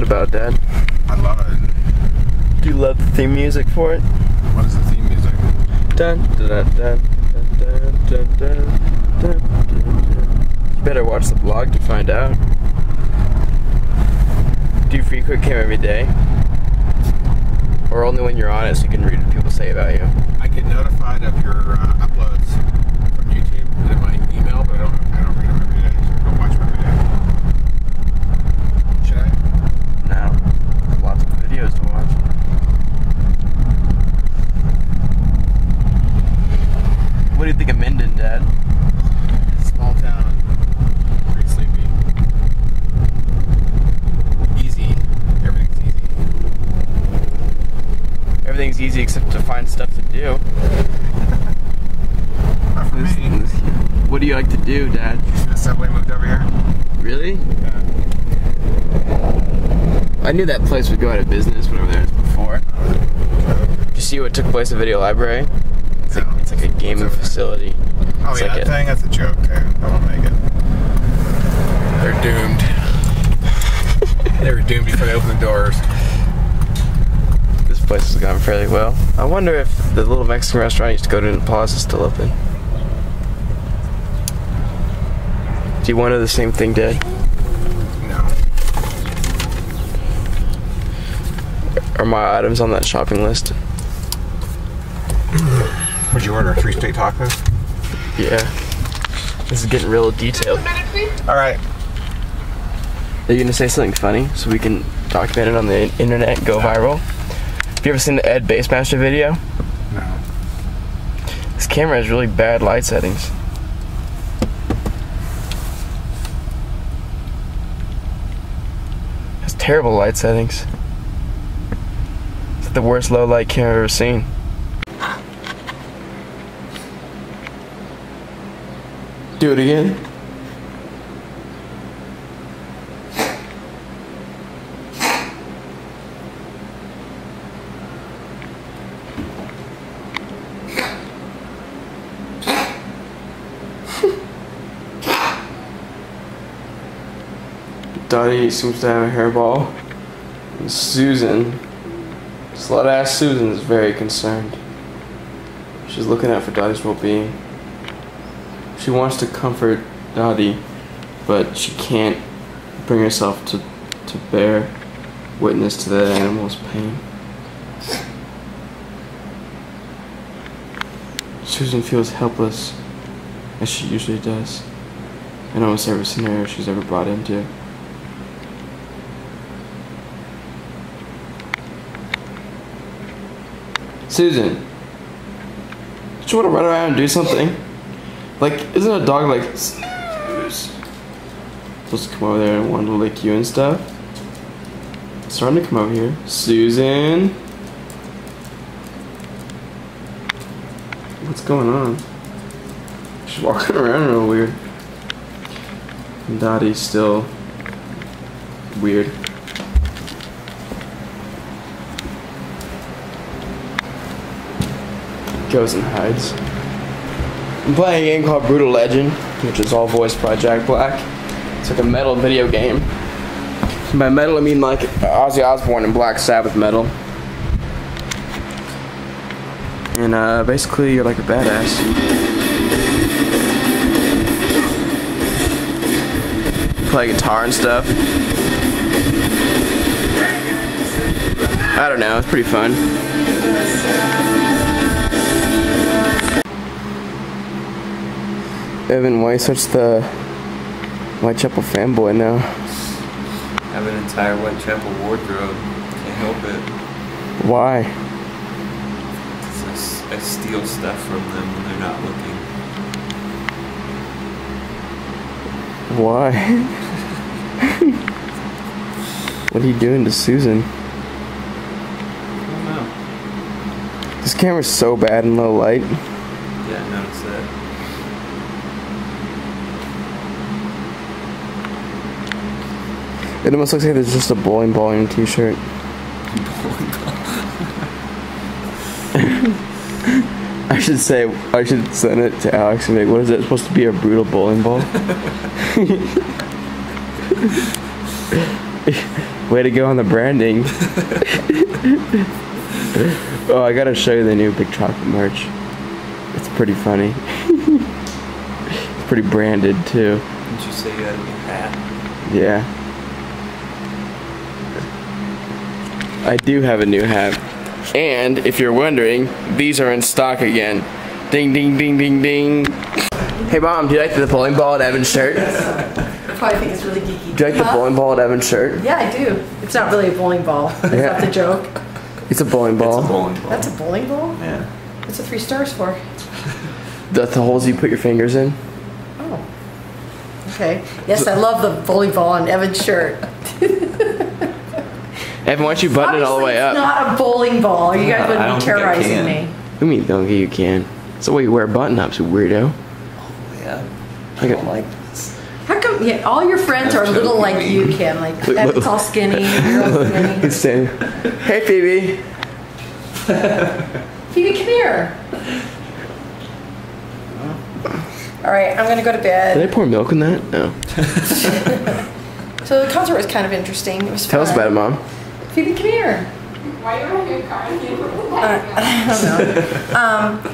about, Dad? I love it. Do you love the theme music for it? What is the theme music? Dun dun dun dun dun dun dun dun dun. You better watch the vlog to find out. Do you frequent Cam every day? Or only when you're on it so you can read what people say about you? I get notified of your uploads from YouTube and in my email, but I don't read them every day. I don't watch them every day. Should I? No. There's lots of videos to watch. What do you think of Minden, Dad? Small town. Pretty sleepy. Easy. Everything's easy. Everything's easy except to find stuff to do. Not for me. What do you like to do, Dad? The subway moved over here. Really? Yeah. I knew that place would go out of business whenever there was before. Did you see what took place at Video Library? It's like a gaming facility. Oh It's yeah, like that thing, that's a joke. I won't make it. They're doomed. They were doomed before they opened the doors. This place has gone fairly well. I wonder if the little Mexican restaurant I used to go to in the Plaza is still open. Do you want to do the same thing, Dad? No. Are my items on that shopping list? What'd you order? 3 steak tacos? Yeah. This is getting real detailed. Alright. Are you gonna say something funny so we can document it on the internet and go viral? Have you ever seen the Ed Bassmaster video? No. This camera has really bad light settings. It has terrible light settings. It's like the worst low light camera I've ever seen. Do it again. Dottie seems to have a hairball. And Susan, slut-ass Susan, is very concerned. She's looking out for Dottie's well-being. She wants to comfort Dottie, but she can't bring herself to bear witness to that animal's pain. Susan feels helpless, as she usually does, in almost every scenario she's ever brought into. Susan, don't you want to run around and do something? Like, isn't a dog like supposed to come over there and want to lick you and stuff? It's starting to come over here. Susan, what's going on? She's walking around real weird. And Dottie's still weird. Goes and hides. I'm playing a game called Brutal Legend, which is all voiced by Jack Black. It's like a metal video game. By metal I mean like Ozzy Osbourne and Black Sabbath metal. And basically you're like a badass. Play guitar and stuff. I don't know, it's pretty fun. Evan, why such the Whitechapel fanboy now? I have an entire Whitechapel wardrobe. Can't help it. Why? 'Cause I steal stuff from them when they're not looking. Why? What are you doing to Susan? I don't know. This camera's so bad in low light. Yeah, I noticed that. It almost looks like there's just a bowling ball in your t-shirt. I should send it to Alex and be like, what is it supposed to be, a brutal bowling ball? Way to go on the branding. Oh, I gotta show you the new Big Chocolate merch. It's pretty funny. It's pretty branded too. Didn't you say you had a new hat? Yeah. I do have a new hat. And if you're wondering, these are in stock again. Ding, ding, ding, ding, ding. Hey Mom, do you like the bowling ball at Evan's shirt? I probably think it's really geeky. Do you like the bowling ball at Evan's shirt? Yeah, I do. It's not really a bowling ball. Is that the joke? It's a bowling ball. It's a bowling ball. That's a bowling ball? Yeah. What's the 3 stars for? That's the holes you put your fingers in. Oh. Okay. Yes, I love the bowling ball on Evan's shirt. Evan, why don't you button it all the way up? It's not a bowling ball. You guys I wouldn't don't be think I terrorizing can. me. What do you mean, donkey? You can. It's the way you wear button-ups, you weirdo. Yeah. I got- don't like this. How come all your friends are little like you, Kim? Like Evan's all skinny, you're all skinny. He's saying, hey Phoebe. Phoebe, come here. All right, I'm gonna go to Did bed. I pour milk in that? No. So the concert was kind of interesting. It was Tell us fun. about it, Mom. Phoebe, come here. Why are you crying? I don't know.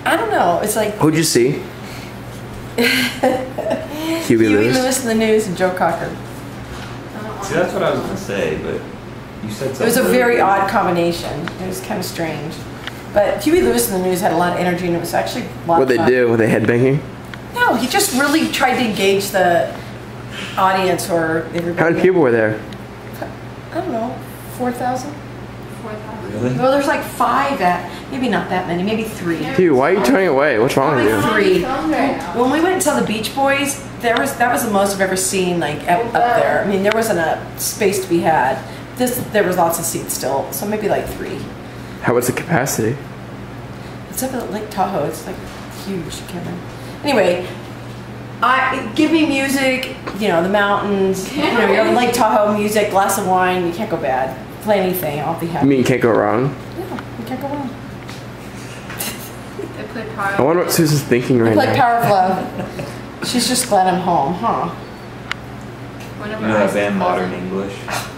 I don't know. It's like Who'd you see? Huey Lewis. Lewis in the News and Joe Cocker. See, that's what I was gonna say, but you said something. It was a very odd combination. It was kind of strange. But Huey Lewis in the News had a lot of energy, and it was actually a lot What'd of they fun. do? Were they headbanging? No, he just really tried to engage the audience or everybody. How many people were there? I don't know, 4,000? Really? Well, there's like 5 maybe not that many, maybe 3. Dude, why are you turning away? What's wrong with Probably you? 3. When we went and saw the Beach Boys, that was the most I've ever seen up there. I mean, there wasn't a space to be had. There was lots of seats still, so maybe like 3. How was the capacity? It's up at Lake Tahoe. It's like huge, Cameron. Anyway, give me music. You know, the mountains. You know, you're on Lake Tahoe, music, glass of wine. You can't go bad. Play anything, I'll be happy. You mean can't go wrong? Yeah, you can't go wrong. They played Power. I wonder what Susan's thinking right Play now. Power of Love. She's just glad I'm home, huh? Whenever You know that Isis band calls Modern it. English?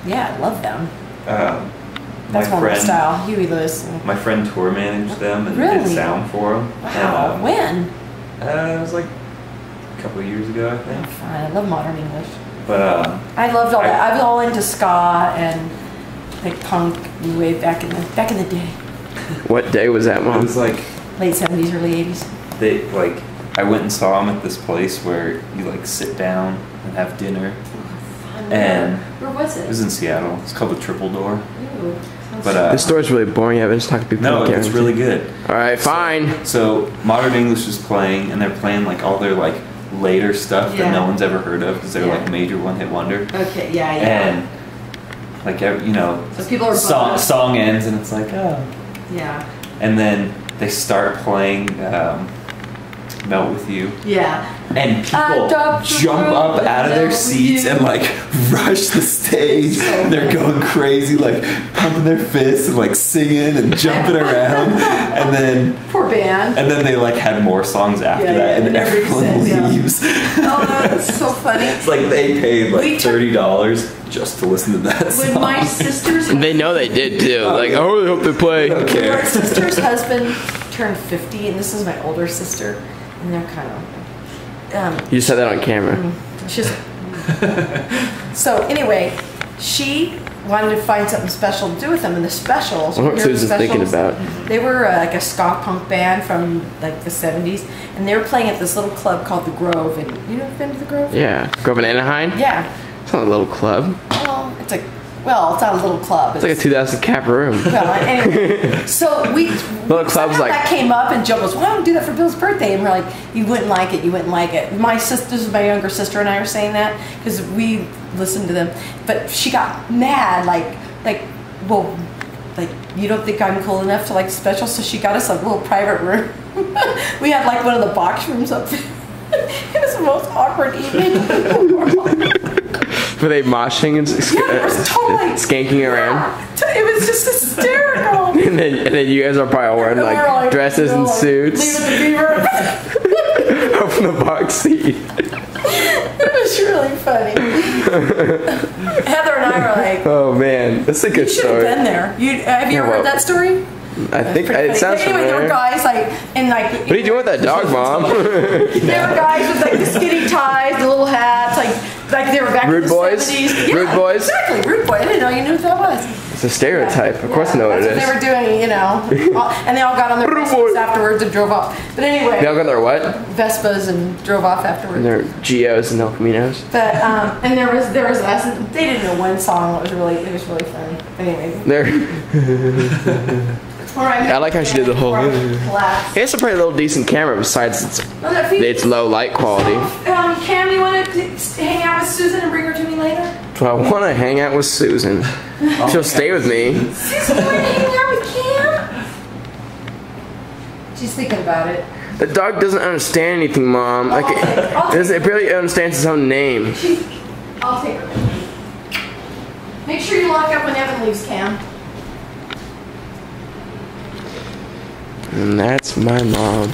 Yeah, I love them. That's My more my friend, style. Huey Lewis. my friend tour managed them and Really? did sound for them. Wow. When? It was like a couple of years ago, I Oh, think. fine. I love modern English. But I loved all that. I was all into ska and like punk way back in the day, What day was that, it Mom? was like late 70s, early 80s. I went and saw them at this place where you like sit down and have dinner. And Where was it was in Seattle. It's called the Triple Door. Ooh. But This story's really boring. Evan, just talk to people. no, who it's care. really good. All right, fine. So Modern English is playing, and they're playing like all their like later stuff Yeah. that no one's ever heard of because they're Yeah. like major one-hit wonder. Okay, yeah. And like you know, So people are song ends and it's like oh, Yeah. and then they start playing Melt With You. Yeah. And people Adopt the jump world up and out of melt their with seats you. and like rush the stage. So They're going crazy, like pumping their fists and like singing and jumping around. And then Poor band. they like had more songs after Yeah, that, yeah, and everybody everyone says, yeah. leaves. Oh, that's so funny. It's like they paid We like took- $30 just to listen to that song. When my sister's They know they did too. Like, I really hope they play. Don't my care. sister's husband turned 50, and this is my older sister, and they're kind of You said that on camera. she's so anyway, she wanted to find something special to do with them, and the specials. I wonder what remember the Susan's thinking Specials? about. They were like a ska punk band from like the 70s, and they were playing at this little club called the Grove. And you know, been to the Grove? Yeah. Grove in Anaheim? Yeah. It's not a little club. Well, it's not a little club. It's like a 2,000 cap room. Well, anyway, so Little club's somehow like- that came up, and Joe goes, "Why don't we do that for Bill's birthday?" And we're like, "You wouldn't like it. You wouldn't like it." My sisters, my younger sister, and I were saying that because we listened to them, but she got mad, well, you don't think I'm cool enough to like special, so she got us a little private room. We had like one of the box rooms up there. It was the most awkward evening in the world. Were they moshing and Yeah, it was totally skanking around? It was just hysterical. And then you guys are probably all wearing And we're like like, dresses and like, suits. Leave it to Beaver. Up in the box seat. It was really really funny. Heather and I were like, Oh man, that's a good you should have story. been there. Have you ever heard that story? I think Pretty it funny. sounds But anyway, there were familiar. guys What are you doing with that dog, Mom? There were guys with like the skinny ties, the little hats, like they were back Rude in the boys? 70s. Yeah, Rude boys? Exactly, rude boy. I didn't know you knew what that was. It's a stereotype. Of course I know what it That's is. what they were doing, you know. And they all got on their Rude Vespas boy. afterwards and drove off. But anyway, They all got their what? Vespas and drove off afterwards. Their Geos and El Caminos. But and there was us. They didn't know one song. It was really funny. Anyway, They're. all right. I like how she did the whole. Collapse. It's a pretty little decent camera besides its low light quality. Cam, you want to hang out with Susan and bring her to me later? Do I want to hang out with Susan? She'll stay with me. Susan, you want to hang out with Cam? She's thinking about it. The dog doesn't understand anything, Mom. Like it barely understands its own name. I'll take her. Make sure you lock up when Evan leaves, Cam. And that's my mom.